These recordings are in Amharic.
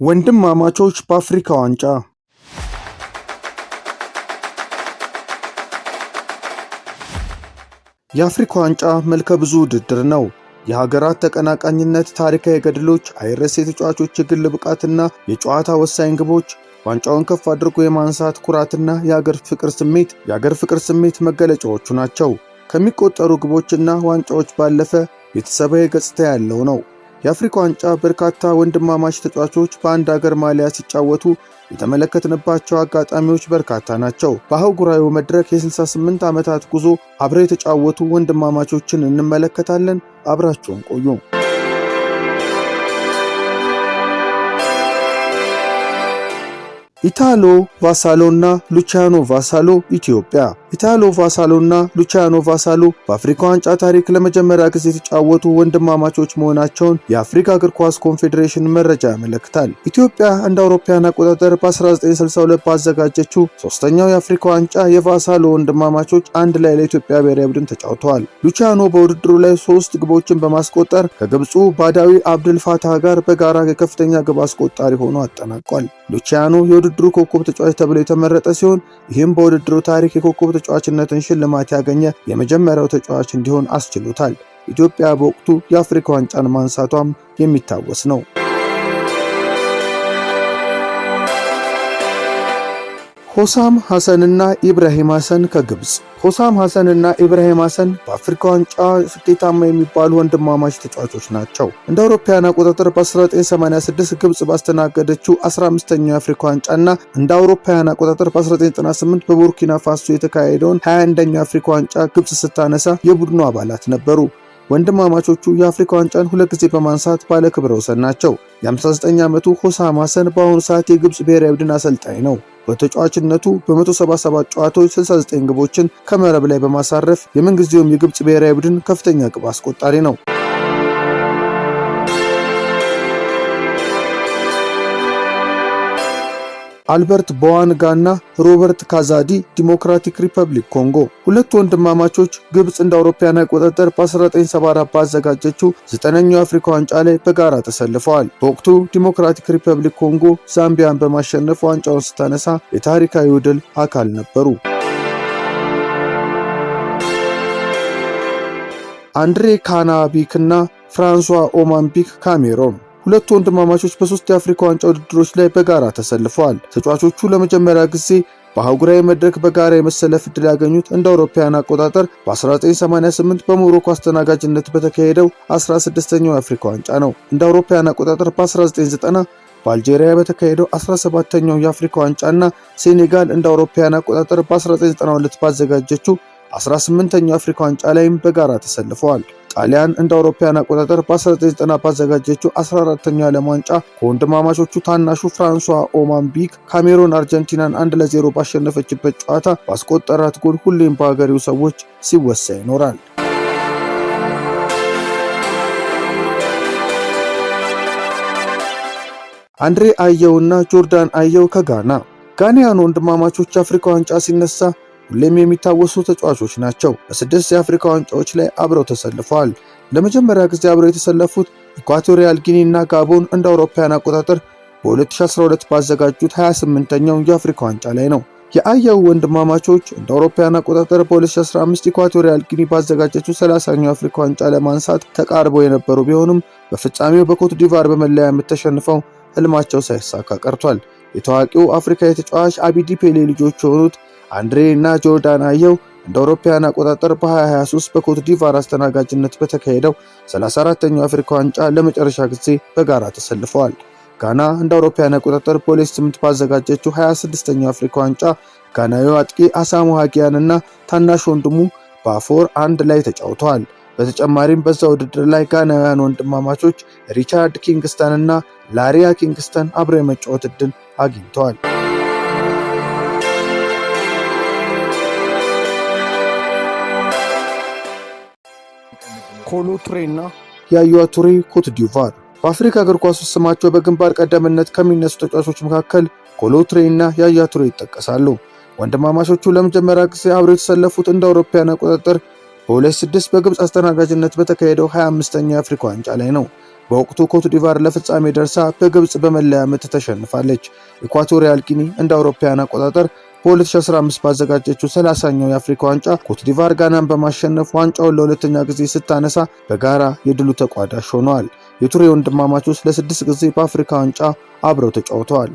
ወንድማማቾች በአፍሪካ ዋንጫ። የአፍሪካ ዋንጫ መልከ ብዙ ውድድር ነው። የሀገራት ተቀናቃኝነት፣ ታሪካዊ ገድሎች፣ አይረሴ ተጫዋቾች የግል ብቃትና የጨዋታ ወሳኝ ግቦች ዋንጫውን ከፍ አድርጎ የማንሳት ኩራትና የሀገር ፍቅር ስሜት መገለጫዎቹ ናቸው። ከሚቆጠሩ ግቦችና ዋንጫዎች ባለፈ ቤተሰባዊ ገጽታ ያለው ነው። የአፍሪካ ዋንጫ በርካታ ወንድማማች ተጫዋቾች በአንድ ሀገር ማሊያ ሲጫወቱ የተመለከትንባቸው አጋጣሚዎች በርካታ ናቸው። በአህጉራዊው መድረክ የ68 ዓመታት ጉዞ አብረው የተጫወቱ ወንድማማቾችን እንመለከታለን። አብራችሁን ቆዩ። ኢታሎ ቫሳሎ እና ሉቺያኖ ቫሳሎ ኢትዮጵያ። ኢታሎ ቫሳሎ እና ሉቺያኖ ቫሳሎ በአፍሪካ ዋንጫ ታሪክ ለመጀመሪያ ጊዜ የተጫወቱ ወንድማማቾች መሆናቸውን የአፍሪካ እግር ኳስ ኮንፌዴሬሽን መረጃ ያመለክታል። ኢትዮጵያ እንደ አውሮፓውያን አቆጣጠር በ1962 ባዘጋጀችው ሶስተኛው የአፍሪካ ዋንጫ የቫሳሎ ወንድማማቾች አንድ ላይ ለኢትዮጵያ ብሔራዊ ቡድን ተጫውተዋል። ሉቺያኖ በውድድሩ ላይ 3 ግቦችን በማስቆጠር ከግብፁ ባዳዊ አብድል ፋታህ ጋር በጋራ የከፍተኛ ግብ አስቆጣሪ ሆኖ አጠናቋል። ሉቺያኖ የውድድሩ ኮከብ ተጫዋች ተብሎ የተመረጠ ሲሆን ይህም በውድድሩ ታሪክ የኮከብ ተጫዋችነትን ሽልማት ያገኘ የመጀመሪያው ተጫዋች እንዲሆን አስችሎታል። ኢትዮጵያ በወቅቱ የአፍሪካ ዋንጫን ማንሳቷም የሚታወስ ነው። ሆሳም ሐሰን እና ኢብራሂም ሐሰን ከግብፅ። ሆሳም ሐሰን እና ኢብራሂም ሐሰን በአፍሪካ ዋንጫ ስኬታማ የሚባሉ ወንድማማች ተጫዋቾች ናቸው። እንደ አውሮፓውያን አቆጣጠር በ1986 ግብፅ ባስተናገደችው 15ኛው የአፍሪካ ዋንጫና እንደ አውሮፓውያን አቆጣጠር በ1998 በቡርኪና ፋሶ የተካሄደውን 21ኛው የአፍሪካ ዋንጫ ግብፅ ስታነሳ የቡድኑ አባላት ነበሩ። ወንድማማቾቹ የአፍሪካ ዋንጫን 2 ጊዜ በማንሳት ባለ ክብረ ወሰን ናቸው። የ59 ዓመቱ ሆሳም ሐሰን በአሁኑ ሰዓት የግብፅ ብሔራዊ ቡድን አሰልጣኝ ነው። በተጫዋችነቱ በ177 ጨዋታዎች 69 ግቦችን ከመረብ ላይ በማሳረፍ የምንጊዜውም የግብፅ ብሔራዊ ቡድን ከፍተኛ ግብ አስቆጣሪ ነው። አልበርት ቦዋንጋ እና ሮበርት ካዛዲ ዲሞክራቲክ ሪፐብሊክ ኮንጎ። ሁለቱ ወንድማማቾች ግብፅ እንደ አውሮፓውያን አቆጣጠር በ1974 ባዘጋጀችው 9ኛው የአፍሪካ ዋንጫ ላይ በጋራ ተሰልፈዋል። በወቅቱ ዲሞክራቲክ ሪፐብሊክ ኮንጎ ዛምቢያን በማሸነፍ ዋንጫውን ስታነሳ የታሪካዊው ድል አካል ነበሩ። አንድሬ ካናቢክ እና ፍራንሷ ኦማምቢክ ካሜሮን። ሁለቱ ወንድማማቾች በ3 የአፍሪካ ዋንጫ ውድድሮች ላይ በጋራ ተሰልፈዋል። ተጫዋቾቹ ለመጀመሪያ ጊዜ በአህጉራዊ መድረክ በጋራ የመሰለፍ ዕድል ያገኙት እንደ አውሮፓውያን አቆጣጠር በ1988 በሞሮኮ አስተናጋጅነት በተካሄደው 16ኛው የአፍሪካ ዋንጫ ነው። እንደ አውሮፓውያን አቆጣጠር በ1990 በአልጄሪያ በተካሄደው 17ኛው የአፍሪካ ዋንጫና ሴኔጋል እንደ አውሮፓውያን አቆጣጠር በ1992 ባዘጋጀችው 18ኛው የአፍሪካ ዋንጫ ላይም በጋራ ተሰልፈዋል። ጣሊያን እንደ አውሮፓውያን አቆጣጠር በ1990 ባዘጋጀችው 14ኛው የዓለም ዋንጫ ከወንድማማቾቹ ታናሹ ፍራንሷ ኦማምቢክ ካሜሮን አርጀንቲናን 1-0 ባሸነፈችበት ጨዋታ ባስቆጠራት ጎል ሁሌም በሀገሬው ሰዎች ሲወሳ ይኖራል። አንድሬ አየውና ጆርዳን አየው ከጋና። ጋናውያን ወንድማማቾች የአፍሪካ ዋንጫ ሲነሳ ሁሌም የሚታወሱ ተጫዋቾች ናቸው። በ6 የአፍሪካ ዋንጫዎች ላይ አብረው ተሰልፈዋል። ለመጀመሪያ ጊዜ አብረው የተሰለፉት ኢኳቶሪያል ጊኒ እና ጋቦን እንደ አውሮፓውያን አቆጣጠር በ2012 ባዘጋጁት 28ኛው የአፍሪካ ዋንጫ ላይ ነው። የአየው ወንድማማቾች እንደ አውሮፓውያን አቆጣጠር በ2015 ኢኳቶሪያል ጊኒ ባዘጋጀችው 30ኛው የአፍሪካ ዋንጫ ለማንሳት ተቃርበው የነበሩ ቢሆንም በፍጻሜው በኮት ዲቫር በመለያ ምት ተሸንፈው ህልማቸው ሳይሳካ ቀርቷል። የታዋቂው አፍሪካዊ ተጫዋች አቢዲ ፔሌ ልጆች የሆኑት አንድሬ እና ጆርዳን አየው እንደ አውሮፓውያን አቆጣጠር በ2023 በኮት ዲቫር አስተናጋጅነት በተካሄደው 34ኛው የአፍሪካ ዋንጫ ለመጨረሻ ጊዜ በጋራ ተሰልፈዋል። ጋና እንደ አውሮፓውያን አቆጣጠር በ2008 ባዘጋጀችው 26ኛው የአፍሪካ ዋንጫ ጋናዊው አጥቂ አሳሞ ሃጊያን እና ታናሽ ወንድሙ ባፎር አንድ ላይ ተጫውተዋል። በተጨማሪም በዛ ውድድር ላይ ጋናውያን ወንድማማቾች ሪቻርድ ኪንግስተን እና ላሪያ ኪንግስተን አብረው የመጫወት ዕድል አግኝተዋል። ኮሎ ቱሬ እና ያያ ቱሬ ኮት ዲቫር። በአፍሪካ እግር ኳስ ውስጥ ስማቸው በግንባር ቀደምትነት ከሚነሱ ተጫዋቾች መካከል ኮሎ ቱሬ እና ያያ ቱሬ ይጠቀሳሉ። ወንድማማቾቹ ለመጀመሪያ ጊዜ አብረው የተሰለፉት እንደ አውሮፓውያን አቆጣጠር በ2006 በግብፅ አስተናጋጅነት በተካሄደው 25ኛው የአፍሪካ ዋንጫ ላይ ነው። በወቅቱ ኮት ዲቫር ለፍጻሜ ደርሳ በግብጽ በመለያ ምት ተሸንፋለች። ኢኳቶሪያል ጊኒ እንደ አውሮፓውያን አቆጣጠር በ2015 ባዘጋጀችው 30ኛው የአፍሪካ ዋንጫ ኮት ዲቫር ጋናን በማሸነፍ ዋንጫውን ለሁለተኛ ጊዜ ስታነሳ በጋራ የድሉ ተቋዳሽ ሆነዋል። የቱሬ ወንድማማቾች ለ6 ጊዜ በአፍሪካ ዋንጫ አብረው ተጫውተዋል።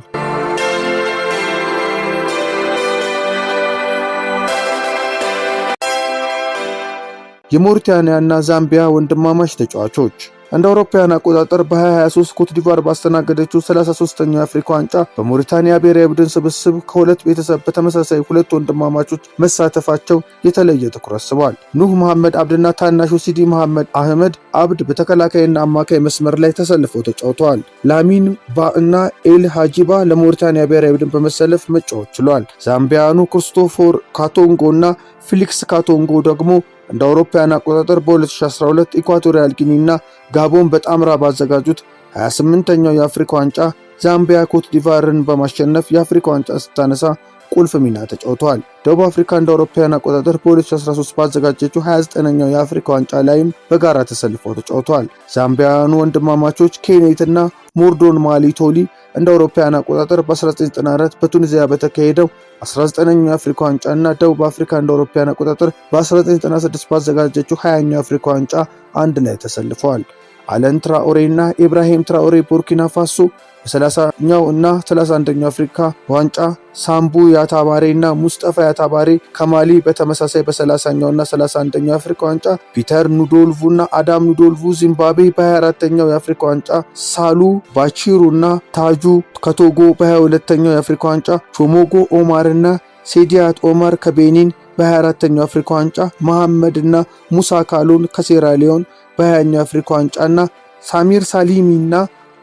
የሞሪታኒያና ዛምቢያ ወንድማማች ተጫዋቾች እንደ አውሮፓውያን አቆጣጠር በ2023 ኮት ዲቫር ባስተናገደችው 33ኛው የአፍሪካ ዋንጫ በሞሪታኒያ ብሔራዊ ቡድን ስብስብ ከሁለት ቤተሰብ በተመሳሳይ ሁለት ወንድማማቾች መሳተፋቸው የተለየ ትኩረት ስቧል። ኑህ መሐመድ አብድና ታናሹ ሲዲ መሐመድ አህመድ አብድ በተከላካይና አማካይ መስመር ላይ ተሰልፈው ተጫውተዋል። ላሚን ባ እና ኤል ሃጂባ ለሞሪታኒያ ብሔራዊ ቡድን በመሰለፍ መጫወት ችሏል። ዛምቢያኑ ክርስቶፎር ካቶንጎ እና ፊሊክስ ካቶንጎ ደግሞ እንደ አውሮፓውያን አቆጣጠር በ2012 ኢኳቶሪያል ጊኒና ጋቦን በጣምራ ባዘጋጁት 28ኛው የአፍሪካ ዋንጫ ዛምቢያ ኮት ዲቫርን በማሸነፍ የአፍሪካ ዋንጫ ስታነሳ ቁልፍ ሚና ተጫውተዋል። ደቡብ አፍሪካ እንደ አውሮፓውያን አቆጣጠር በ2013 ባዘጋጀችው 29ኛው የአፍሪካ ዋንጫ ላይም በጋራ ተሰልፈው ተጫውተዋል። ዛምቢያኑ ወንድማማቾች ኬኔትና ሞርዶን ማሊቶሊ እንደ አውሮፓውያን አቆጣጠር በ1994 በቱኒዚያ በተካሄደው 19ኛው የአፍሪካ ዋንጫ እና ደቡብ አፍሪካ እንደ አውሮፓውያን አቆጣጠር በ1996 ባዘጋጀችው 20ኛው የአፍሪካ ዋንጫ አንድ ላይ ተሰልፈዋል። አለን ትራኦሬ እና ኢብራሂም ትራኦሬ ቡርኪና ፋሶ በ30ኛው እና 31ኛው አፍሪካ ዋንጫ፣ ሳምቡ ያታባሬ እና ሙስጠፋ ያታባሬ ከማሊ በተመሳሳይ በ30ኛው እና 31ኛው የአፍሪካ ዋንጫ፣ ፒተር ኑዶልቩ እና አዳም ኑዶልቩ ዚምባብዌ በ24ኛው የአፍሪካ ዋንጫ፣ ሳሉ ባቺሩ እና ታጁ ከቶጎ በ22ኛው የአፍሪካ ዋንጫ፣ ቾሞጎ ኦማር እና ሴዲያት ኦማር ከቤኒን በ24ኛው የአፍሪካ ዋንጫ፣ መሐመድ እና ሙሳ ካሎን ከሴራሊዮን በ20ኛው የአፍሪካ ዋንጫ እና ሳሚር ሳሊሚ እና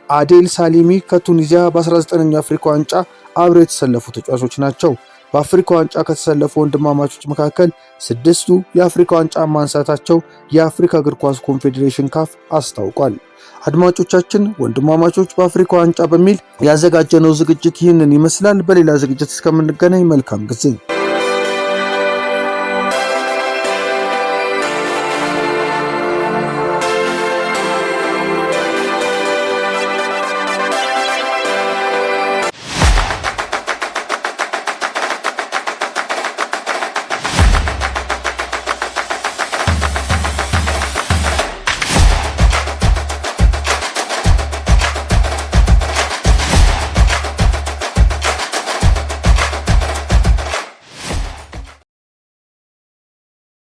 አዴል ሳሊሚ ከቱኒዚያ በ19ኛው የአፍሪካ ዋንጫ አብረው የተሰለፉ ተጫዋቾች ናቸው። በአፍሪካ ዋንጫ ከተሰለፉ ወንድማማቾች መካከል 6ቱ የአፍሪካ ዋንጫ ማንሳታቸው የአፍሪካ እግር ኳስ ኮንፌዴሬሽን ካፍ አስታውቋል። አድማጮቻችን፣ ወንድማማቾች በአፍሪካ ዋንጫ በሚል ያዘጋጀነው ዝግጅት ይህንን ይመስላል። በሌላ ዝግጅት እስከምንገናኝ መልካም ጊዜ